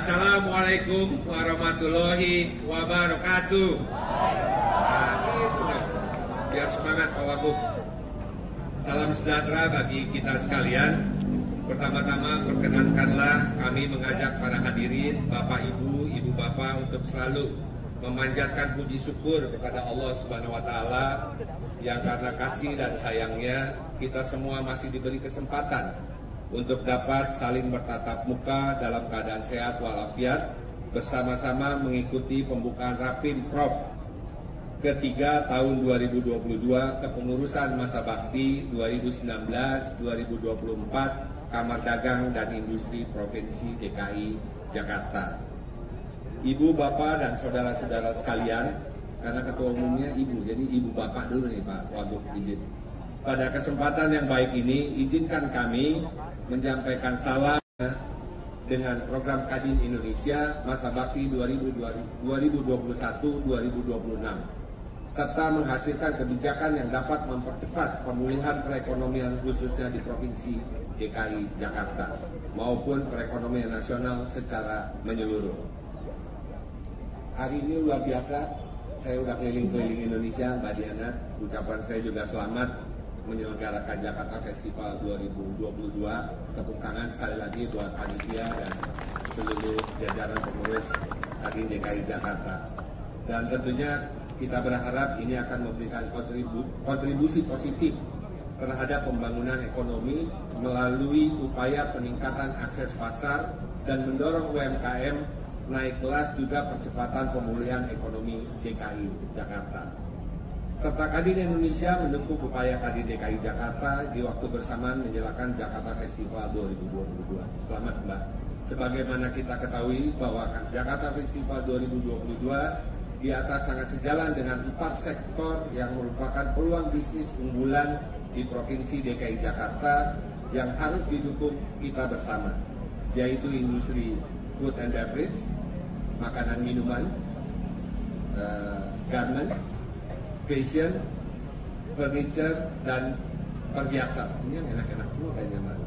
Assalamualaikum warahmatullahi wabarakatuh. Nah, gitu dong. Biar semangat Pak Wagub. Salam sejahtera bagi kita sekalian. Pertama-tama perkenankanlah kami mengajak para hadirin, Bapak Ibu, Ibu Bapak untuk selalu memanjatkan puji syukur kepada Allah Subhanahu wa taala yang karena kasih dan sayangnya kita semua masih diberi kesempatan untuk dapat saling bertatap muka dalam keadaan sehat walafiat bersama-sama mengikuti pembukaan Rapim Prof ketiga tahun 2022 kepengurusan masa bakti 2019-2024 Kamar Dagang dan Industri Provinsi DKI Jakarta. Ibu, Bapak, dan saudara-saudara sekalian, karena ketua umumnya Ibu, jadi Ibu Bapak dulu nih Pak Wagub izin. Pada kesempatan yang baik ini, izinkan kami menyampaikan salam dengan program Kadin Indonesia Masa Bakti 2021-2026 serta menghasilkan kebijakan yang dapat mempercepat pemulihan perekonomian khususnya di Provinsi DKI Jakarta maupun perekonomian nasional secara menyeluruh. Hari ini luar biasa, saya udah keliling-keliling Indonesia, Mbak Diana. Ucapan saya juga selamat menyelenggarakan Jakarta Festival 2022. Tepuk tangan sekali lagi buat panitia dan seluruh jajaran pengurus Kadin DKI Jakarta. Dan tentunya kita berharap ini akan memberikan kontribusi positif terhadap pembangunan ekonomi melalui upaya peningkatan akses pasar dan mendorong UMKM naik kelas, juga percepatan pemulihan ekonomi DKI Jakarta. Serta Kadin Indonesia mendukung upaya Kadin DKI Jakarta di waktu bersamaan menjelaskan Jakarta Festival 2022. Selamat Mbak. Sebagaimana kita ketahui bahwa Jakarta Festival 2022 di atas sangat sejalan dengan 4 sektor yang merupakan peluang bisnis unggulan di Provinsi DKI Jakarta yang harus didukung kita bersama, yaitu industri food and beverage, makanan minuman, garment, fashion, furniture, dan perhiasan. Ini yang enak-enak semua kayaknya Mas.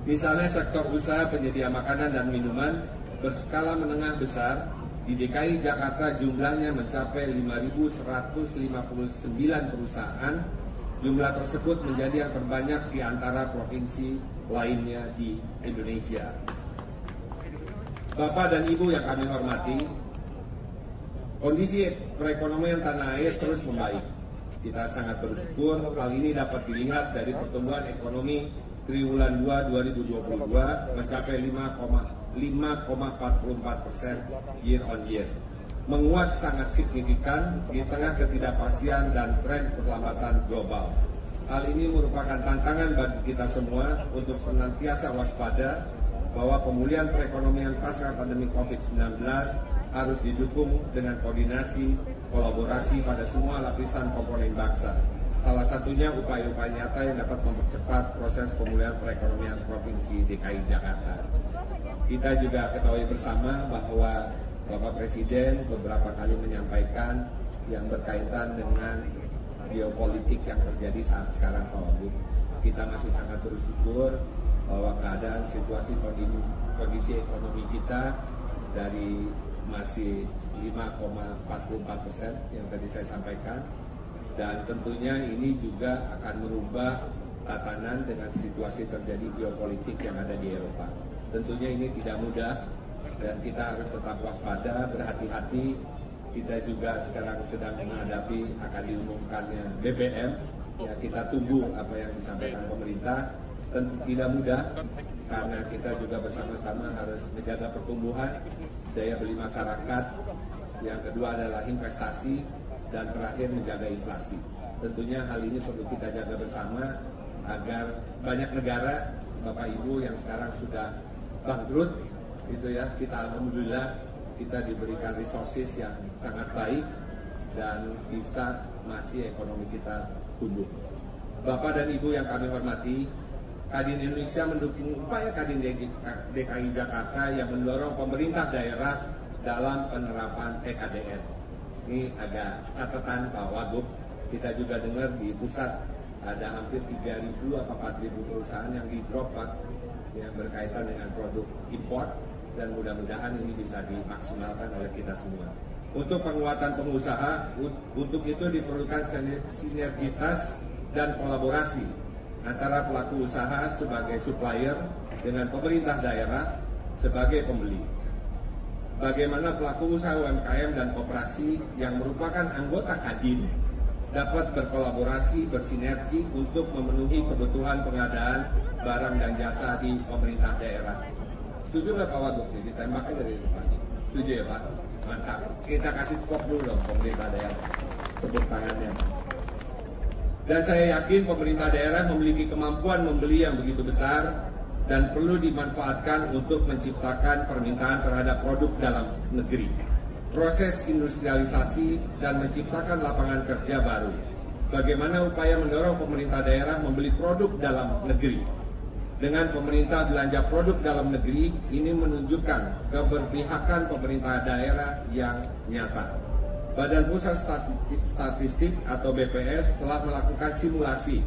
Misalnya sektor usaha penyedia makanan dan minuman berskala menengah besar di DKI Jakarta jumlahnya mencapai 5.159 perusahaan. Jumlah tersebut menjadi yang terbanyak di antara provinsi lainnya di Indonesia. Bapak dan Ibu yang kami hormati, kondisi perekonomian tanah air terus membaik. Kita sangat bersyukur hal ini dapat dilihat dari pertumbuhan ekonomi triwulan 2 2022 mencapai 5,44% year on year. Menguat sangat signifikan di tengah ketidakpastian dan tren perlambatan global. Hal ini merupakan tantangan bagi kita semua untuk senantiasa waspada bahwa pemulihan perekonomian pasca pandemi COVID-19 harus didukung dengan koordinasi, kolaborasi pada semua lapisan komponen bangsa. Salah satunya upaya-upaya nyata yang dapat mempercepat proses pemulihan perekonomian Provinsi DKI Jakarta. Kita juga ketahui bersama bahwa Bapak Presiden beberapa kali menyampaikan yang berkaitan dengan geopolitik yang terjadi saat sekarang Pak Wagub. Kita masih sangat bersyukur bahwa keadaan situasi kondisi ekonomi kita dari masih 5,44% yang tadi saya sampaikan, dan tentunya ini juga akan merubah tatanan dengan situasi terjadi geopolitik yang ada di Eropa. Tentunya ini tidak mudah dan kita harus tetap waspada, berhati-hati. Kita juga sekarang sedang menghadapi akan diumumkannya BBM. Ya, kita tunggu apa yang disampaikan pemerintah. Tentu tidak mudah karena kita juga bersama-sama harus menjaga pertumbuhan, daya beli masyarakat. Yang kedua adalah investasi, dan terakhir menjaga inflasi. Tentunya hal ini perlu kita jaga bersama agar banyak negara, Bapak Ibu yang sekarang sudah bangkrut, gitu ya, kita alhamdulillah kita diberikan resources yang sangat baik dan bisa masih ekonomi kita tumbuh. Bapak dan Ibu yang kami hormati, Kadin Indonesia mendukung upaya Kadin DKI Jakarta yang mendorong pemerintah daerah dalam penerapan EKDN. Ini agak catatan Pak Wagub, kita juga dengar di pusat ada hampir 3.000 atau 4.000 perusahaan yang di drop Pak, yang berkaitan dengan produk import, dan mudah-mudahan ini bisa dimaksimalkan oleh kita semua. Untuk penguatan pengusaha, untuk itu diperlukan sinergitas dan kolaborasi antara pelaku usaha sebagai supplier dengan pemerintah daerah sebagai pembeli. Bagaimana pelaku usaha UMKM dan koperasi yang merupakan anggota Kadin dapat berkolaborasi, bersinergi untuk memenuhi kebutuhan pengadaan barang dan jasa di pemerintah daerah. Setuju nggak Pak Wagub? Ditembaknya dari depan. Setuju ya Pak? Mantap. Kita kasih tepuk dulu dong pemerintah daerah. Tepuk tangannya. Dan saya yakin pemerintah daerah memiliki kemampuan membeli yang begitu besar dan perlu dimanfaatkan untuk menciptakan permintaan terhadap produk dalam negeri. Proses industrialisasi dan menciptakan lapangan kerja baru. Bagaimana upaya mendorong pemerintah daerah membeli produk dalam negeri. Dengan pemerintah belanja produk dalam negeri, ini menunjukkan keberpihakan pemerintah daerah yang nyata. Badan Pusat Statistik atau BPS telah melakukan simulasi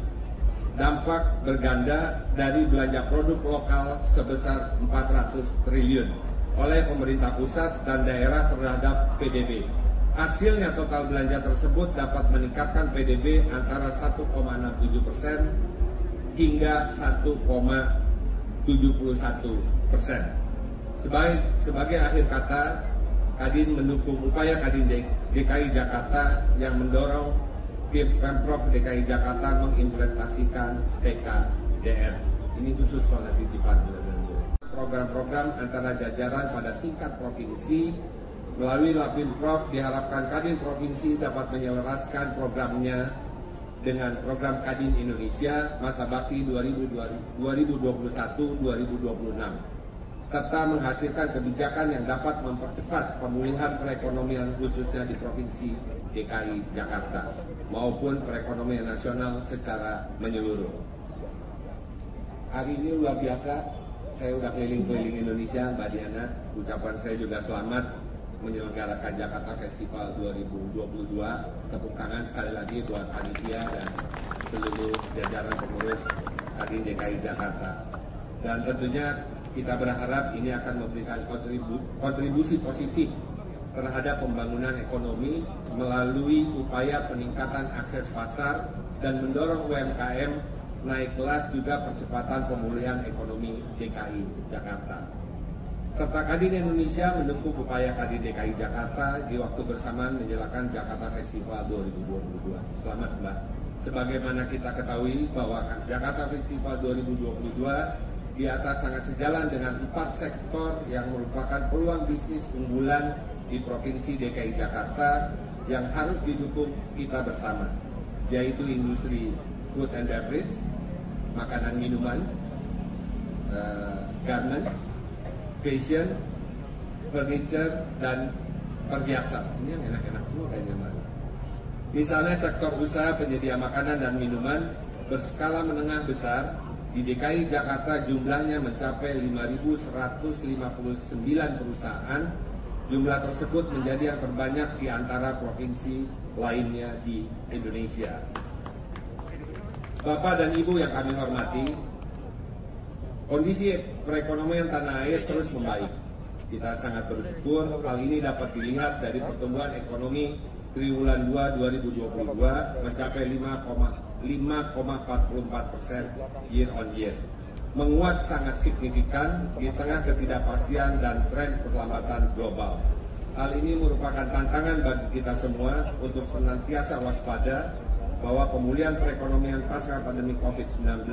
dampak berganda dari belanja produk lokal sebesar 400 triliun oleh pemerintah pusat dan daerah terhadap PDB. Hasilnya total belanja tersebut dapat meningkatkan PDB antara 1,67% hingga 1,71%. Sebagai akhir kata, Kadin mendukung upaya Kadin DKI Jakarta yang mendorong Pemprov DKI Jakarta mengimplementasikan TKDR. Ini khusus soal titipan. Program-program antara jajaran pada tingkat provinsi melalui Lapimprov diharapkan Kadin Provinsi dapat menyelaraskan programnya dengan program Kadin Indonesia masa bakti 2021-2026 serta menghasilkan kebijakan yang dapat mempercepat pemulihan perekonomian khususnya di Provinsi DKI Jakarta maupun perekonomian nasional secara menyeluruh. Hari ini luar biasa, saya udah keliling-keliling Indonesia, Mbak Diana. Ucapan saya juga selamat menyelenggarakan Jakarta Festival 2022. Tepuk tangan sekali lagi buat panitia dan seluruh jajaran pengurus Kadin DKI Jakarta. Dan tentunya kita berharap ini akan memberikan kontribusi positif terhadap pembangunan ekonomi melalui upaya peningkatan akses pasar dan mendorong UMKM naik kelas, juga percepatan pemulihan ekonomi DKI Jakarta. Serta Kadin Indonesia mendukung upaya Kadin DKI Jakarta di waktu bersamaan menjelaskan Jakarta Festival 2022. Selamat Mbak. Sebagaimana kita ketahui bahwa Jakarta Festival 2022 di atas sangat sejalan dengan 4 sektor yang merupakan peluang bisnis unggulan di Provinsi DKI Jakarta yang harus didukung kita bersama, yaitu industri food and beverage, makanan minuman, garment, fashion, furniture, dan perhiasan. Ini yang enak-enak semua kayaknya Mbak. Misalnya sektor usaha penyedia makanan dan minuman berskala menengah besar di DKI Jakarta jumlahnya mencapai 5.159 perusahaan. Jumlah tersebut menjadi yang terbanyak di antara provinsi lainnya di Indonesia. Bapak dan Ibu yang kami hormati, kondisi perekonomian tanah air terus membaik. Kita sangat bersyukur hal ini dapat dilihat dari pertumbuhan ekonomi triwulan 2 2022 mencapai 5,44% year on year. Menguat sangat signifikan di tengah ketidakpastian dan tren perlambatan global. Hal ini merupakan tantangan bagi kita semua untuk senantiasa waspada bahwa pemulihan perekonomian pasca pandemi COVID-19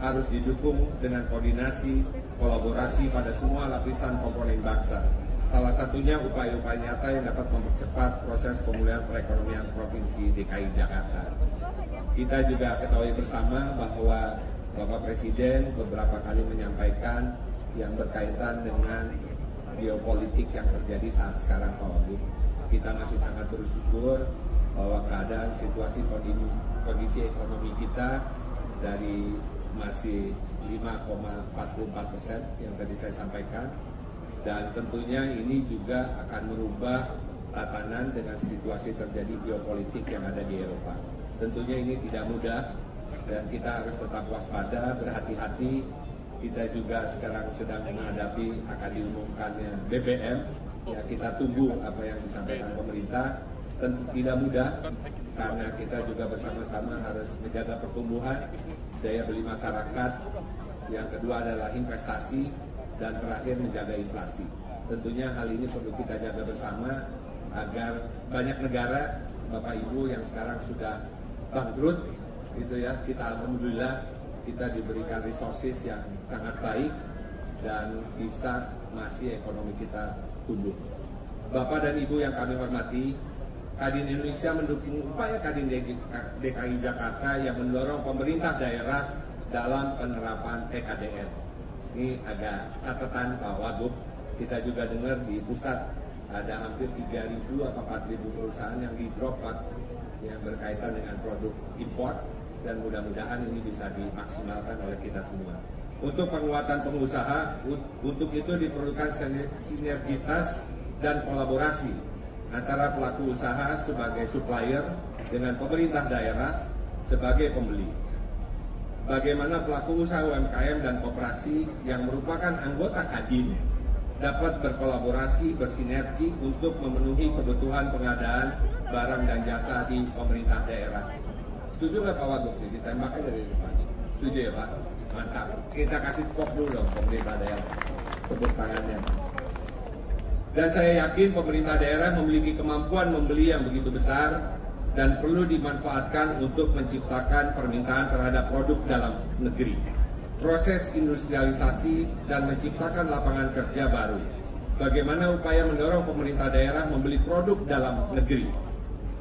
harus didukung dengan koordinasi, kolaborasi pada semua lapisan komponen bangsa. Salah satunya upaya-upaya nyata yang dapat mempercepat proses pemulihan perekonomian Provinsi DKI Jakarta. Kita juga ketahui bersama bahwa Bapak Presiden beberapa kali menyampaikan yang berkaitan dengan geopolitik yang terjadi saat sekarang Pak Wagub. Kita masih sangat bersyukur bahwa keadaan situasi kondisi ekonomi kita dari masih 5,44% yang tadi saya sampaikan, dan tentunya ini juga akan merubah tatanan dengan situasi terjadi geopolitik yang ada di Eropa. Tentunya ini tidak mudah dan kita harus tetap waspada, berhati-hati kita juga sekarang sedang menghadapi akan diumumkannya BBM. Ya, kita tunggu apa yang disampaikan pemerintah. Tentu tidak mudah karena kita juga bersama-sama harus menjaga pertumbuhan daya beli masyarakat. Yang kedua adalah investasi dan terakhir menjaga inflasi. Tentunya hal ini perlu kita jaga bersama agar banyak negara, Bapak Ibu yang sekarang sudah bangkrut, gitu ya. Kita alhamdulillah kita diberikan resources yang sangat baik dan bisa masih ekonomi kita tumbuh. Bapak dan Ibu yang kami hormati, Kadin Indonesia mendukung upaya Kadin DKI Jakarta yang mendorong pemerintah daerah dalam penerapan PKDR. Ini agak catatan Pak Wagub, kita juga dengar di pusat ada hampir 3.000 atau 4.000 perusahaan yang di drop Pak, yang berkaitan dengan produk import, dan mudah-mudahan ini bisa dimaksimalkan oleh kita semua. Untuk penguatan pengusaha, untuk itu diperlukan sinergitas dan kolaborasi antara pelaku usaha sebagai supplier dengan pemerintah daerah sebagai pembeli. Bagaimana pelaku usaha UMKM dan koperasi yang merupakan anggota Kadin dapat berkolaborasi, bersinergi untuk memenuhi kebutuhan pengadaan barang dan jasa di pemerintah daerah. Setuju nggak Pak Wagub? Ditembaknya dari depan. Setuju ya Pak? Mantap. Kita kasih tepuk dulu dong pemerintah daerah. Tepuk tangannya. Dan saya yakin pemerintah daerah memiliki kemampuan membeli yang begitu besar dan perlu dimanfaatkan untuk menciptakan permintaan terhadap produk dalam negeri. Proses industrialisasi dan menciptakan lapangan kerja baru. Bagaimana upaya mendorong pemerintah daerah membeli produk dalam negeri.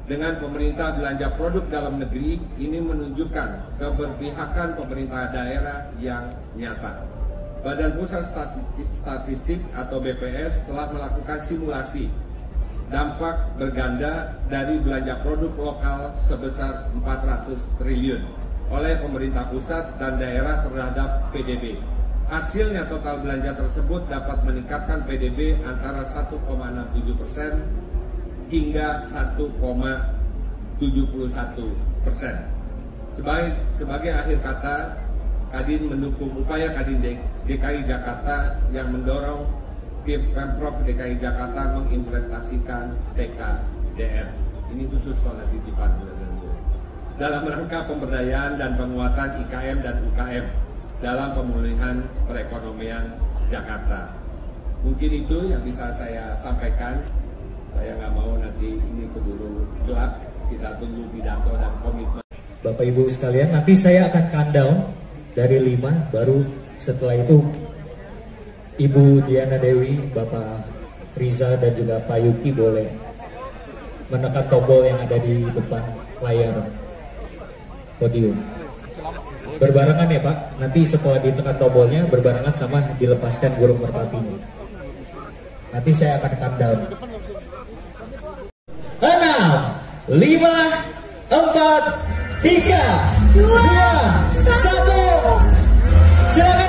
Dengan pemerintah belanja produk dalam negeri, ini menunjukkan keberpihakan pemerintah daerah yang nyata. Badan Pusat Statistik atau BPS telah melakukan simulasi dampak berganda dari belanja produk lokal sebesar 400 triliun oleh pemerintah pusat dan daerah terhadap PDB. Hasilnya total belanja tersebut dapat meningkatkan PDB antara 1,67% hingga 1,71%. Sebagai akhir kata, Kadin mendukung upaya Kadin DKI Jakarta yang mendorong Pemprov DKI Jakarta mengimplementasikan PKDR. Ini khusus soal titipan dalam rangka pemberdayaan dan penguatan IKM dan UKM dalam pemulihan perekonomian Jakarta. Mungkin itu yang bisa saya sampaikan. Saya nggak mau nanti ini keburu gelap. Kita tunggu pidato dan komitmen. Bapak Ibu sekalian, nanti saya akan countdown dari 5, baru setelah itu Ibu Diana Dewi, Bapak Riza dan juga Pak Yuki boleh menekan tombol yang ada di depan layar podium. Berbarengan ya Pak, nanti setelah ditekan tombolnya berbarengan sama dilepaskan burung merpatinya. Nanti saya akan countdown. 6, 5, 4, 3, 2, 1, silakan.